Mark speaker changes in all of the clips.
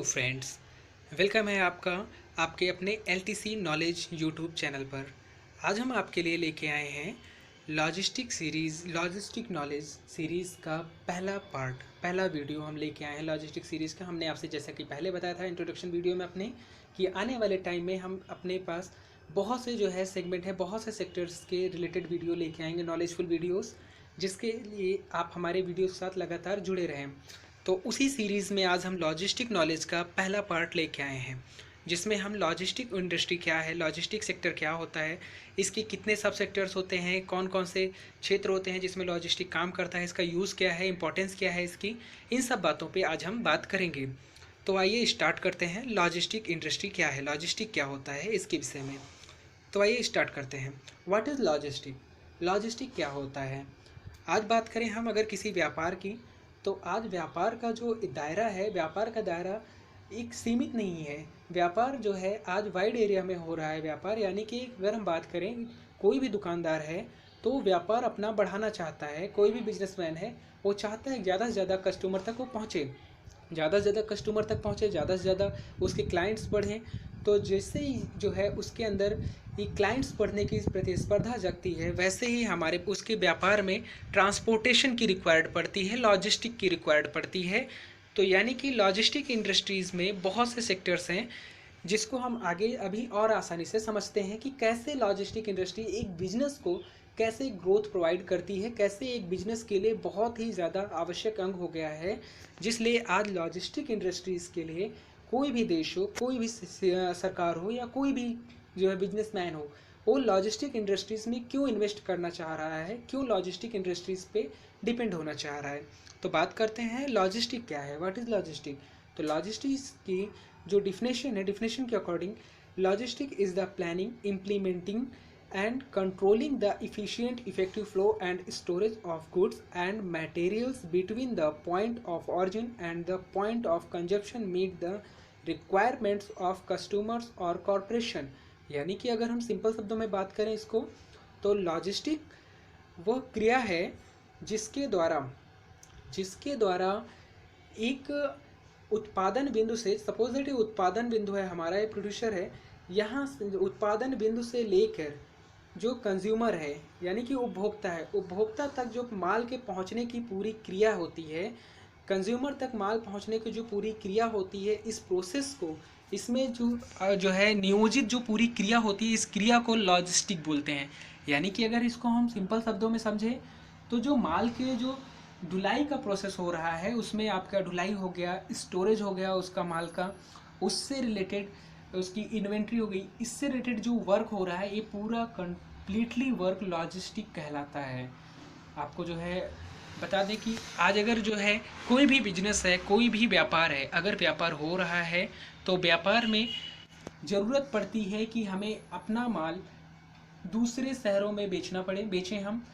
Speaker 1: Friends, welcome है आपका आपके अपने एलटीसी नॉलेज यूट्यूब चैनल पर। आज हम आपके लिए लेके आए हैं लॉजिस्टिक नॉलेज सीरीज़ का पहला वीडियो हम लेके आए हैं लॉजिस्टिक सीरीज़ का। हमने आपसे जैसा कि पहले बताया था इंट्रोडक्शन वीडियो में अपने कि आने वाले टाइम में हम अपने पास बहुत से जो है सेगमेंट है, बहुत से सेक्टर्स के रिलेटेड वीडियो लेके आएंगे, नॉलेजफुल वीडियोस, जिसके लिए आप हमारे वीडियो के साथ लगातार जुड़े रहें। तो उसी सीरीज़ में आज हम लॉजिस्टिक नॉलेज का पहला पार्ट लेके आए हैं, जिसमें हम लॉजिस्टिक इंडस्ट्री क्या है, लॉजिस्टिक सेक्टर क्या होता है, इसके कितने सब सेक्टर्स होते हैं, कौन कौन से क्षेत्र होते हैं जिसमें लॉजिस्टिक काम करता है, इसका यूज़ क्या है, इंपॉर्टेंस क्या है इसकी, इन सब बातों पे आज हम बात करेंगे। तो आइए स्टार्ट करते हैं। लॉजिस्टिक इंडस्ट्री क्या है, लॉजिस्टिक क्या होता है, इसके विषय में। तो आइए स्टार्ट करते हैं। What is logistic? लॉजिस्टिक क्या होता है? आज बात करें हम अगर किसी व्यापार की, तो आज व्यापार का जो दायरा है, व्यापार का दायरा एक सीमित नहीं है। व्यापार जो है आज वाइड एरिया में हो रहा है व्यापार, यानी कि अगर हम बात करें, कोई भी दुकानदार है तो व्यापार अपना बढ़ाना चाहता है, कोई भी बिजनेसमैन है वो चाहता है ज़्यादा से ज़्यादा कस्टमर तक वो पहुँचे, ज़्यादा से ज़्यादा कस्टमर तक पहुँचे, ज़्यादा से ज़्यादा उसके क्लाइंट्स बढ़ें। तो जैसे ही जो है उसके अंदर ये क्लाइंट्स बढ़ने की प्रतिस्पर्धा जगती है, वैसे ही हमारे उसके व्यापार में ट्रांसपोर्टेशन की रिक्वायर्ड पड़ती है, लॉजिस्टिक की रिक्वायर्ड पड़ती है। तो यानी कि लॉजिस्टिक इंडस्ट्रीज़ में बहुत से सेक्टर्स हैं जिसको हम आगे अभी और आसानी से समझते हैं कि कैसे लॉजिस्टिक इंडस्ट्री एक बिजनेस को कैसे ग्रोथ प्रोवाइड करती है, कैसे एक बिजनेस के लिए बहुत ही ज़्यादा आवश्यक अंग हो गया है, जिसलिए आज लॉजिस्टिक इंडस्ट्रीज़ के लिए कोई भी देश हो, कोई भी सरकार हो, या कोई भी जो है बिजनेसमैन हो, वो लॉजिस्टिक इंडस्ट्रीज़ में क्यों इन्वेस्ट करना चाह रहा है, क्यों लॉजिस्टिक इंडस्ट्रीज़ पे डिपेंड होना चाह रहा है। तो बात करते हैं लॉजिस्टिक क्या है, व्हाट इज़ लॉजिस्टिक। तो लॉजिस्टिक्स की जो डिफिनेशन है, डिफिनेशन के according logistic is the planning, implementing and controlling the efficient effective flow and storage of goods and materials between the point of origin and the point of consumption meet the requirements of customers or corporation। यानी कि अगर हम simple शब्दों में बात करें इसको, तो लॉजिस्टिक वह क्रिया है जिसके द्वारा एक उत्पादन बिंदु से, सपोज दैट उत्पादन बिंदु है हमारा, ये प्रोड्यूसर है, यहाँ उत्पादन बिंदु से लेकर जो कंज्यूमर है यानी कि उपभोक्ता है, उपभोक्ता तक जो माल के पहुंचने की पूरी क्रिया होती है, कंज्यूमर तक माल पहुंचने की जो पूरी क्रिया होती है, इस प्रोसेस को, इसमें जो है नियोजित जो पूरी क्रिया होती है, इस क्रिया को लॉजिस्टिक बोलते हैं। यानी कि अगर इसको हम सिंपल शब्दों में समझें, तो जो माल के जो ढुलाई का प्रोसेस हो रहा है, उसमें आपका ढुलाई हो गया, स्टोरेज हो गया उसका माल का, उससे रिलेटेड उसकी इन्वेंट्री हो गई, इससे रिलेटेड जो वर्क हो रहा है, ये पूरा कंप्लीटली वर्क लॉजिस्टिक कहलाता है। आपको जो है बता दें कि आज अगर जो है कोई भी बिजनेस है, कोई भी व्यापार है, अगर व्यापार हो रहा है तो व्यापार में ज़रूरत पड़ती है कि हमें अपना माल दूसरे शहरों में बेचें हम,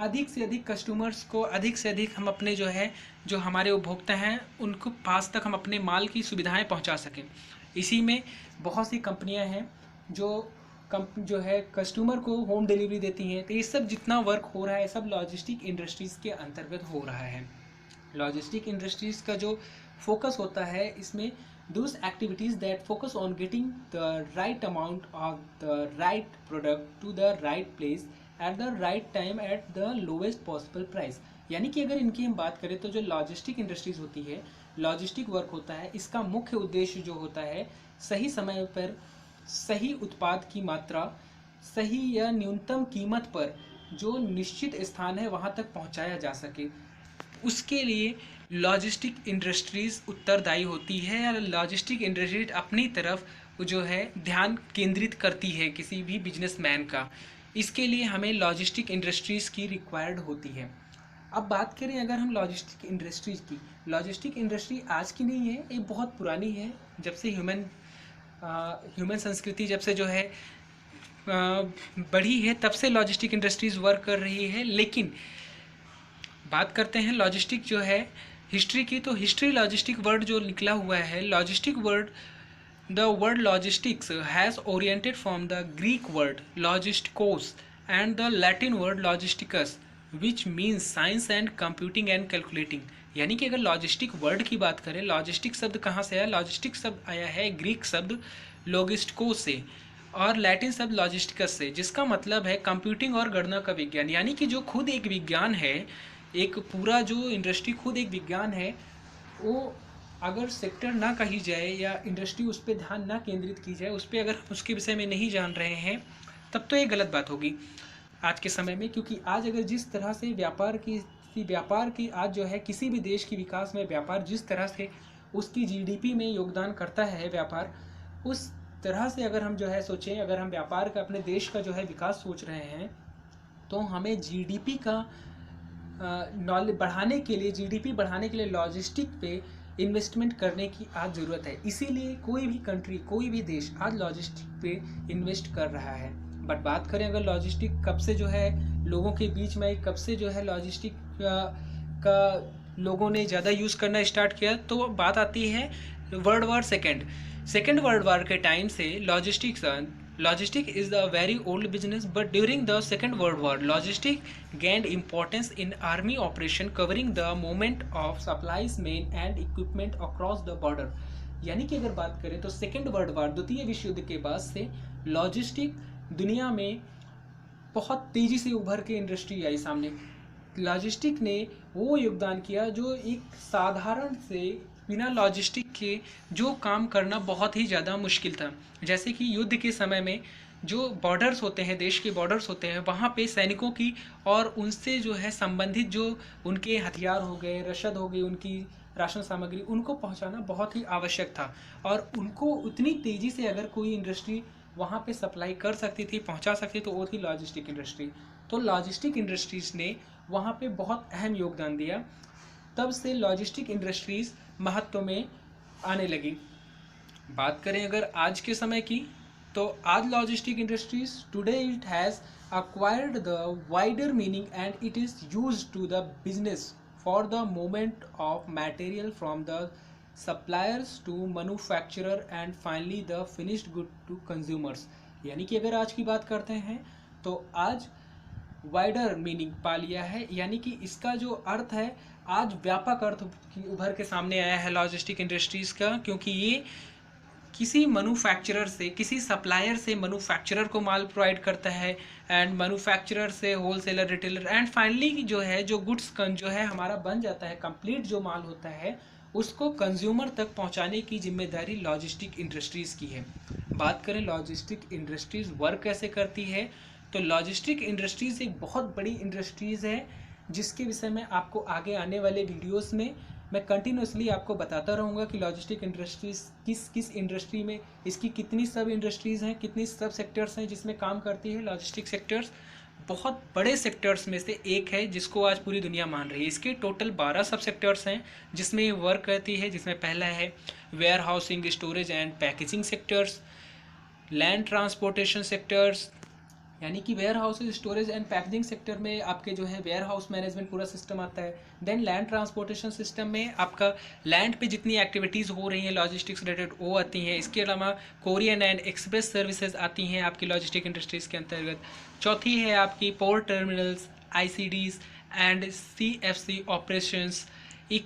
Speaker 1: अधिक से अधिक कस्टमर्स को, अधिक से अधिक हम अपने जो हमारे उपभोक्ता हैं उनको पास तक हम अपने माल की सुविधाएं पहुंचा सकें। इसी में बहुत सी कंपनियां हैं जो है कस्टमर को होम डिलीवरी देती हैं। तो ये सब जितना वर्क हो रहा है, सब लॉजिस्टिक इंडस्ट्रीज़ के अंतर्गत हो रहा है। लॉजिस्टिक इंडस्ट्रीज़ का जो फोकस होता है, इसमें those activities that focus on getting the right amount of the right product to the right place at the right time at the lowest possible price। यानी कि अगर इनकी हम बात करें, तो जो लॉजिस्टिक इंडस्ट्रीज़ होती है, लॉजिस्टिक वर्क होता है, इसका मुख्य उद्देश्य जो होता है, सही समय पर सही उत्पाद की मात्रा, सही या न्यूनतम कीमत पर जो निश्चित स्थान है वहाँ तक पहुँचाया जा सके, उसके लिए लॉजिस्टिक इंडस्ट्रीज़ उत्तरदायी होती है, या लॉजिस्टिक इंडस्ट्रीज अपनी तरफ जो है ध्यान केंद्रित करती है किसी भी बिजनेसमैन का। इसके लिए हमें लॉजिस्टिक इंडस्ट्रीज़ की रिक्वायर्ड होती है। अब बात करें अगर हम लॉजिस्टिक इंडस्ट्रीज़ की, लॉजिस्टिक इंडस्ट्री आज की नहीं है, ये बहुत पुरानी है। जब से ह्यूमन संस्कृति जब से जो है बढ़ी है, तब से लॉजिस्टिक इंडस्ट्रीज़ वर्क कर रही है। लेकिन बात करते हैं लॉजिस्टिक जो है हिस्ट्री की, तो हिस्ट्री लॉजिस्टिक वर्ड जो निकला हुआ है, logistic word, the word logistics has oriented from the Greek word logistikos and the Latin word logisticus which means science and computing and calculating. यानी कि अगर लॉजिस्टिक वर्ड की बात करें, लॉजिस्टिक शब्द कहाँ से आया? लॉजिस्टिक शब्द आया है ग्रीक शब्द लोगिस्टिको से और लैटिन शब्द लॉजिस्टिकस से, जिसका मतलब है कंप्यूटिंग और गणना का विज्ञान। यानी कि जो खुद एक विज्ञान है, एक पूरा जो इंडस्ट्री खुद एक विज्ञान है, वो अगर सेक्टर ना कही जाए या इंडस्ट्री उस पर ध्यान ना केंद्रित की जाए, उस पर अगर हम उसके विषय में नहीं जान रहे हैं, तब तो ये गलत बात होगी आज के समय में। क्योंकि आज अगर जिस तरह से व्यापार की आज जो है किसी भी देश की विकास में व्यापार जिस तरह से उसकी जीडीपी में योगदान करता है व्यापार, उस तरह से अगर हम जो है सोचें, अगर हम व्यापार का अपने देश का जो है विकास सोच रहे हैं, तो हमें जीडीपी का नॉलेज बढ़ाने के लिए, जीडीपी बढ़ाने के लिए लॉजिस्टिक पे इन्वेस्टमेंट करने की आज ज़रूरत है। इसीलिए कोई भी कंट्री, कोई भी देश आज लॉजिस्टिक पे इन्वेस्ट कर रहा है। बट बात करें अगर लॉजिस्टिक कब से जो है लोगों के बीच में, कब से जो है लॉजिस्टिक का लोगों ने ज़्यादा यूज़ करना स्टार्ट किया, तो बात आती है world war second world war के टाइम से Logistic is a very old business, but during the Second World War, logistic gained importance in army operation covering the movement of supplies, men and equipment across the border. यानी कि अगर बात करें तो second world war, द्वितीय विश्व युद्ध के बाद से लॉजिस्टिक दुनिया में बहुत तेज़ी से उभर के इंडस्ट्री आई सामने। लॉजिस्टिक ने वो योगदान किया जो एक साधारण से बिना लॉजिस्टिक के जो काम करना बहुत ही ज़्यादा मुश्किल था। जैसे कि युद्ध के समय में जो बॉर्डर्स होते हैं, देश के बॉर्डर्स होते हैं, वहाँ पे सैनिकों की और उनसे जो है संबंधित जो उनके हथियार हो गए, रसद हो गई, उनकी राशन सामग्री, उनको पहुँचाना बहुत ही आवश्यक था। और उनको उतनी तेज़ी से अगर कोई इंडस्ट्री वहाँ पे सप्लाई कर सकती थी, पहुँचा सकती, तो वो थी लॉजिस्टिक इंडस्ट्री। तो लॉजिस्टिक इंडस्ट्रीज़ ने वहाँ पे बहुत अहम योगदान दिया। तब से लॉजिस्टिक इंडस्ट्रीज़ महत्व में आने लगी। बात करें अगर आज के समय की, तो आज logistic industries today it has acquired the wider meaning and it is used to the business for the movement of material from the suppliers to manufacturer and finally the finished good to consumers। यानी कि अगर आज की बात करते हैं तो आज वाइडर मीनिंग पा लिया है, यानी कि इसका जो अर्थ है आज व्यापक अर्थ उभर के सामने आया है लॉजिस्टिक इंडस्ट्रीज़ का। क्योंकि ये किसी मैन्युफैक्चरर से, किसी सप्लायर से मैन्युफैक्चरर को माल प्रोवाइड करता है एंड मैन्युफैक्चरर से होलसेलर, रिटेलर एंड फाइनली जो है जो गुड्स जो है हमारा बन जाता है, कंप्लीट जो माल होता है उसको कंज्यूमर तक पहुंचाने की जिम्मेदारी लॉजिस्टिक इंडस्ट्रीज़ की है। बात करें लॉजिस्टिक इंडस्ट्रीज़ वर्क कैसे करती है, तो लॉजिस्टिक इंडस्ट्रीज़ एक बहुत बड़ी इंडस्ट्रीज़ है जिसके विषय में आपको आगे आने वाले वीडियोस में मैं कंटिन्यूसली आपको बताता रहूँगा कि लॉजिस्टिक इंडस्ट्रीज़ किस इंडस्ट्री में, इसकी कितनी सब इंडस्ट्रीज़ हैं, कितनी सब सेक्टर्स हैं जिसमें काम करती है। लॉजिस्टिक सेक्टर्स बहुत बड़े सेक्टर्स में से एक है जिसको आज पूरी दुनिया मान रही है। इसके टोटल 12 सब सेक्टर्स हैं जिसमें ये वर्क करती है, जिसमें पहला है warehousing, storage and packaging sectors, land transportation sectors, यानी कि warehouse, storage and packaging sector में आपके जो है वेयर हाउस मैनेजमेंट पूरा सिस्टम आता है। देन लैंड ट्रांसपोर्टेशन सिस्टम में आपका लैंड पे जितनी एक्टिविटीज़ हो रही हैं लॉजिस्टिक्स रिलेटेड वो आती हैं। इसके अलावा कोरियन एंड एक्सप्रेस सर्विसेज आती हैं आपकी लॉजिस्टिक इंडस्ट्रीज़ के अंतर्गत। चौथी है आपकी port terminals, ICDs and CFC operations. ये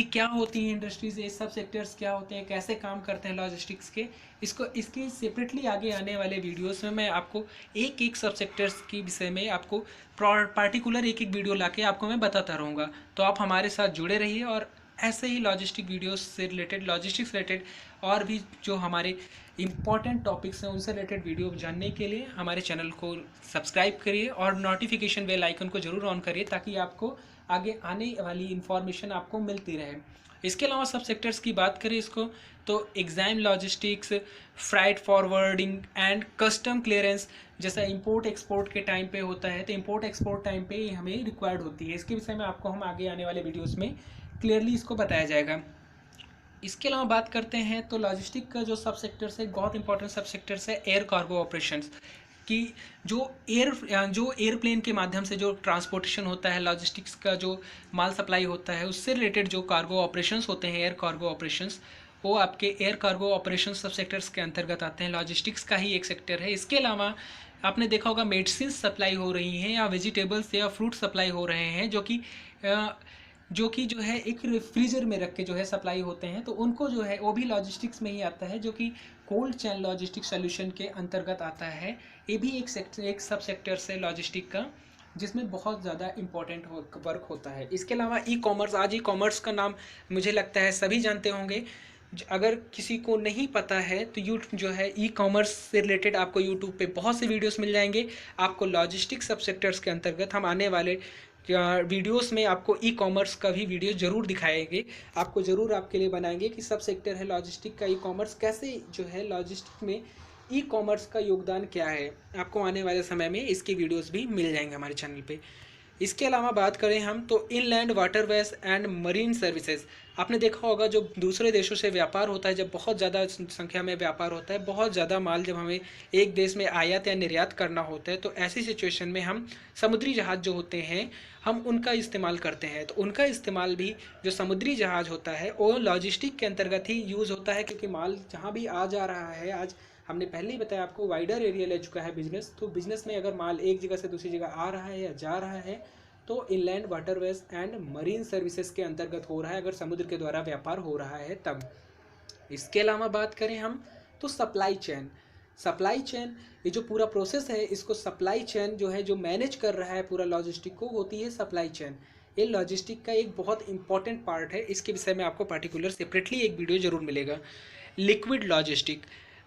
Speaker 1: क्या होती हैं इंडस्ट्रीज, ये सब सेक्टर्स क्या होते हैं, कैसे काम करते हैं लॉजिस्टिक्स के, इसके सेपरेटली आगे आने वाले वीडियोस में मैं आपको एक एक सब सेक्टर्स के विषय में आपको पार्टिकुलर एक एक वीडियो लाके आपको मैं बताता रहूँगा। तो आप हमारे साथ जुड़े रहिए और ऐसे ही लॉजिस्टिक वीडियोस से रिलेटेड, लॉजिस्टिक्स रिलेटेड और भी जो हमारे इंपॉर्टेंट टॉपिक्स हैं उनसे रिलेटेड वीडियो जानने के लिए हमारे चैनल को सब्सक्राइब करिए और नोटिफिकेशन बेल आइकन को ज़रूर ऑन करिए ताकि आपको आगे आने वाली इन्फॉर्मेशन आपको मिलती रहे। इसके अलावा सब सेक्टर्स की बात करें इसको तो exam logistics, freight forwarding and custom clearance जैसा इंपोर्ट एक्सपोर्ट के टाइम पे होता है, तो इंपोर्ट एक्सपोर्ट टाइम पे हमें रिक्वायर्ड होती है। इसके विषय में आपको हम आगे आने वाले वीडियोस में क्लियरली इसको बताया जाएगा। इसके अलावा बात करते हैं तो लॉजिस्टिक का जो सब सेक्टर्स है, बहुत इंपॉर्टेंट सब सेक्टर्स है एयर कार्गो ऑपरेशंस कि जो एयरप्लेन के माध्यम से जो ट्रांसपोर्टेशन होता है, लॉजिस्टिक्स का जो माल सप्लाई होता है उससे रिलेटेड जो कार्गो ऑपरेशंस होते हैं, एयर कार्गो ऑपरेशंस, वो आपके एयर कार्गो ऑपरेशन सब सेक्टर्स के अंतर्गत आते हैं। लॉजिस्टिक्स का ही एक सेक्टर है। इसके अलावा आपने देखा होगा मेडिसिन सप्लाई हो रही हैं या वेजिटेबल्स या फ्रूट सप्लाई हो रहे हैं जो कि जो कि जो है एक फ्रीजर में रख के जो है सप्लाई होते हैं, तो उनको जो है वो भी लॉजिस्टिक्स में ही आता है, जो कि कोल्ड चेन लॉजिस्टिक सोल्यूशन के अंतर्गत आता है। ये भी एक सब सेक्टर से लॉजिस्टिक का, जिसमें बहुत ज़्यादा इंपॉर्टेंट वर्क होता है। इसके अलावा ई कॉमर्स, आज ई कॉमर्स का नाम मुझे लगता है सभी जानते होंगे। अगर किसी को नहीं पता है तो जो है ई कॉमर्स से रिलेटेड आपको यूट्यूब पे बहुत से वीडियोस मिल जाएंगे। आपको लॉजिस्टिक सब सेक्टर्स के अंतर्गत हम आने वाले वीडियोस में आपको ई कॉमर्स का भी वीडियो ज़रूर दिखाएंगे, आपको ज़रूर आपके लिए बनाएंगे कि सब सेक्टर है लॉजिस्टिक का, ई कॉमर्स कैसे जो है लॉजिस्टिक में ई कॉमर्स का योगदान क्या है। आपको आने वाले समय में इसके वीडियोस भी मिल जाएंगे हमारे चैनल पे। इसके अलावा बात करें हम तो inland waterways and marine services, आपने देखा होगा जो दूसरे देशों से व्यापार होता है, जब बहुत ज़्यादा संख्या में व्यापार होता है, बहुत ज़्यादा माल जब हमें एक देश में आयात या निर्यात करना होता है, तो ऐसी सिचुएशन में हम समुद्री जहाज़ जो होते हैं हम उनका इस्तेमाल करते हैं। तो उनका इस्तेमाल भी जो समुद्री जहाज़ होता है वो लॉजिस्टिक के अंतर्गत ही यूज़ होता है, क्योंकि माल जहाँ भी आ जा रहा है, आज हमने पहले ही बताया आपको वाइडर एरिया ले चुका है बिजनेस, तो बिजनेस में अगर माल एक जगह से दूसरी जगह आ रहा है या जा रहा है तो inland waterways and marine services के अंतर्गत हो रहा है, अगर समुद्र के द्वारा व्यापार हो रहा है तब। इसके अलावा बात करें हम तो सप्लाई चेन, सप्लाई चेन ये जो पूरा प्रोसेस है इसको सप्लाई चेन जो है जो मैनेज कर रहा है पूरा लॉजिस्टिक को, होती है सप्लाई चेन। ये लॉजिस्टिक का एक बहुत इंपॉर्टेंट पार्ट है, इसके विषय में आपको पार्टिकुलर सेपरेटली एक वीडियो जरूर मिलेगा। लिक्विड लॉजिस्टिक,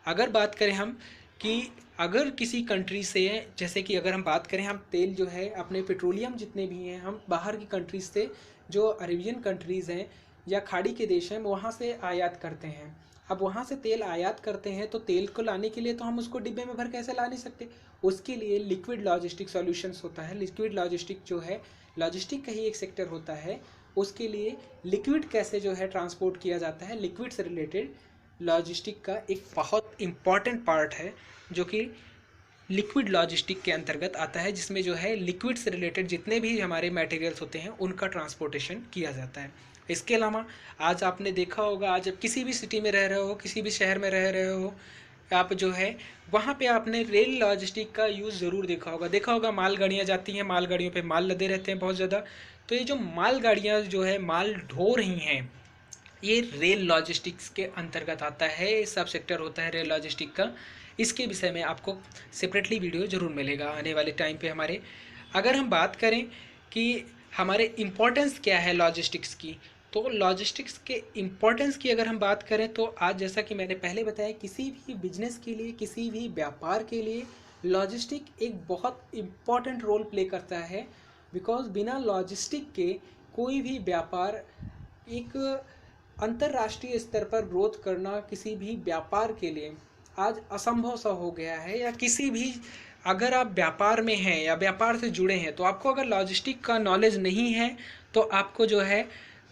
Speaker 1: अगर बात करें हम कि अगर किसी कंट्री से, जैसे कि अगर हम बात करें हम तेल जो है अपने पेट्रोलियम जितने भी हैं हम बाहर की कंट्रीज से, जो अरेबियन कंट्रीज़ हैं या खाड़ी के देश हैं, वहाँ से आयात करते हैं। अब वहाँ से तेल आयात करते हैं तो तेल को लाने के लिए तो हम उसको डिब्बे में भर कैसे ला नहीं सकते, उसके लिए लिक्विड लॉजिस्टिक सॉल्यूशंस होता है। लिक्विड लॉजिस्टिक जो है लॉजिस्टिक का ही एक सेक्टर होता है, उसके लिए लिक्विड कैसे जो है ट्रांसपोर्ट किया जाता है, लिक्विड से रिलेटेड लॉजिस्टिक का एक बहुत इम्पॉर्टेंट पार्ट है जो कि लिक्विड लॉजिस्टिक के अंतर्गत आता है, जिसमें जो है लिक्विड से रिलेटेड जितने भी हमारे मटेरियल्स होते हैं उनका ट्रांसपोर्टेशन किया जाता है। इसके अलावा आज आपने देखा होगा, आज आप किसी भी सिटी में रह रहे हो, किसी भी शहर में रह रहे हो, आप जो है वहाँ पे आपने रेल लॉजिस्टिक का यूज़ ज़रूर देखा होगा मालगाड़ियाँ जाती हैं, मालगाड़ियों पे माल लदे रहते हैं बहुत ज़्यादा। तो ये जो मालगाड़ियाँ जो है माल ढो रही हैं, ये रेल लॉजिस्टिक्स के अंतर्गत आता है, सब सेक्टर होता है रेल लॉजिस्टिक का। इसके विषय में आपको सेपरेटली वीडियो ज़रूर मिलेगा आने वाले टाइम पे हमारे। अगर हम बात करें कि हमारे इम्पोर्टेंस क्या है लॉजिस्टिक्स की, तो लॉजिस्टिक्स के इम्पोर्टेंस की अगर हम बात करें तो आज जैसा कि मैंने पहले बताया, किसी भी बिजनेस के लिए, किसी भी व्यापार के लिए लॉजिस्टिक एक बहुत इम्पॉर्टेंट रोल प्ले करता है। बिकॉज बिना लॉजिस्टिक के कोई भी व्यापार, एक अंतर्राष्ट्रीय स्तर पर ग्रोथ करना किसी भी व्यापार के लिए आज असंभव सा हो गया है। या किसी भी, अगर आप व्यापार में हैं या व्यापार से जुड़े हैं तो आपको अगर लॉजिस्टिक का नॉलेज नहीं है तो आपको जो है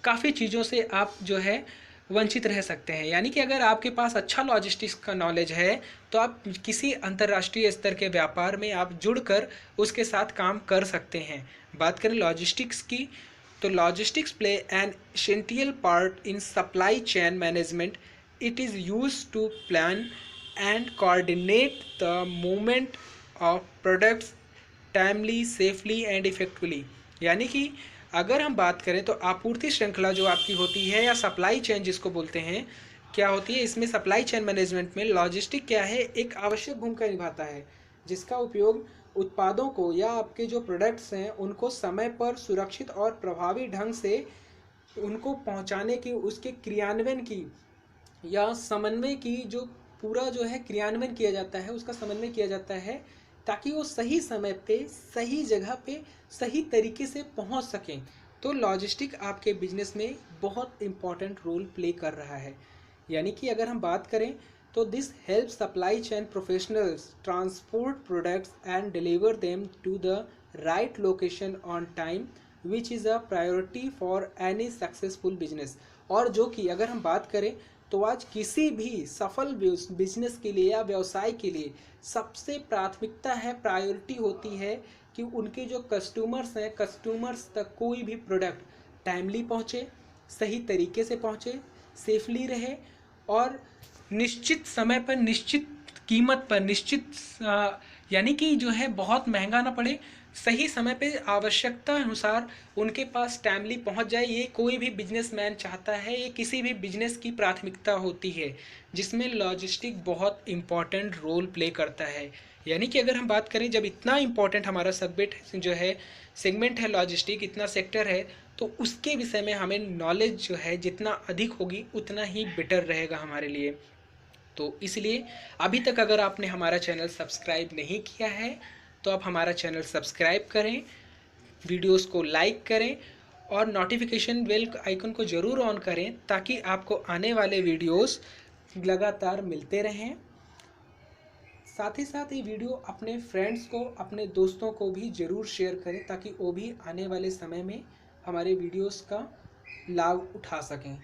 Speaker 1: काफ़ी चीज़ों से आप जो है वंचित रह सकते हैं। यानी कि अगर आपके पास अच्छा लॉजिस्टिक्स का नॉलेज है तो आप किसी अंतर्राष्ट्रीय स्तर के व्यापार में आप जुड़कर उसके साथ काम कर सकते हैं। बात करें लॉजिस्टिक्स की, तो logistics play an essential part in supply chain management. It is used to plan and coordinate the movement of products timely, safely and effectively। यानी कि अगर हम बात करें तो आपूर्ति श्रृंखला जो आपकी होती है या सप्लाई चेन जिसको बोलते हैं, क्या होती है इसमें सप्लाई चेन मैनेजमेंट में लॉजिस्टिक क्या है, एक आवश्यक भूमिका निभाता है, जिसका उपयोग उत्पादों को या आपके जो प्रोडक्ट्स हैं उनको समय पर सुरक्षित और प्रभावी ढंग से उनको पहुंचाने की, उसके क्रियान्वयन की या समन्वय की, जो पूरा जो है क्रियान्वयन किया जाता है, उसका समन्वय किया जाता है ताकि वो सही समय पे, सही जगह पे, सही तरीके से पहुंच सकें। तो लॉजिस्टिक आपके बिजनेस में बहुत इम्पॉर्टेंट रोल प्ले कर रहा है। यानी कि अगर हम बात करें तो this help supply chain professionals transport products and deliver them to the right location on time, which is a priority for any successful business. और जो कि अगर हम बात करें तो आज किसी भी सफल बिजनेस के लिए या व्यवसाय के लिए सबसे प्राथमिकता है, प्रायोरिटी होती है कि उनके जो कस्टमर्स हैं, कस्टमर्स तक कोई भी प्रोडक्ट टाइमली पहुँचे, सही तरीके से पहुँचे, सेफली रहे और निश्चित समय पर, निश्चित कीमत पर, निश्चित यानी कि जो है बहुत महंगा ना पड़े, सही समय पे आवश्यकता अनुसार उनके पास टाइमली पहुंच जाए। ये कोई भी बिजनेसमैन चाहता है, ये किसी भी बिजनेस की प्राथमिकता होती है, जिसमें लॉजिस्टिक बहुत इम्पॉर्टेंट रोल प्ले करता है। यानी कि अगर हम बात करें, जब इतना इम्पॉर्टेंट हमारा सब्जेक्ट जो है, सेगमेंट है लॉजिस्टिक, इतना सेक्टर है, तो उसके विषय में हमें नॉलेज जो है जितना अधिक होगी उतना ही बेटर रहेगा हमारे लिए। तो इसलिए अभी तक अगर आपने हमारा चैनल सब्सक्राइब नहीं किया है तो आप हमारा चैनल सब्सक्राइब करें, वीडियोस को लाइक करें और नोटिफिकेशन बेल आइकन को ज़रूर ऑन करें, ताकि आपको आने वाले वीडियोस लगातार मिलते रहें। साथ ही साथ ये वीडियो अपने फ्रेंड्स को, अपने दोस्तों को भी ज़रूर शेयर करें, ताकि वो भी आने वाले समय में हमारे वीडियोस का लाभ उठा सकें।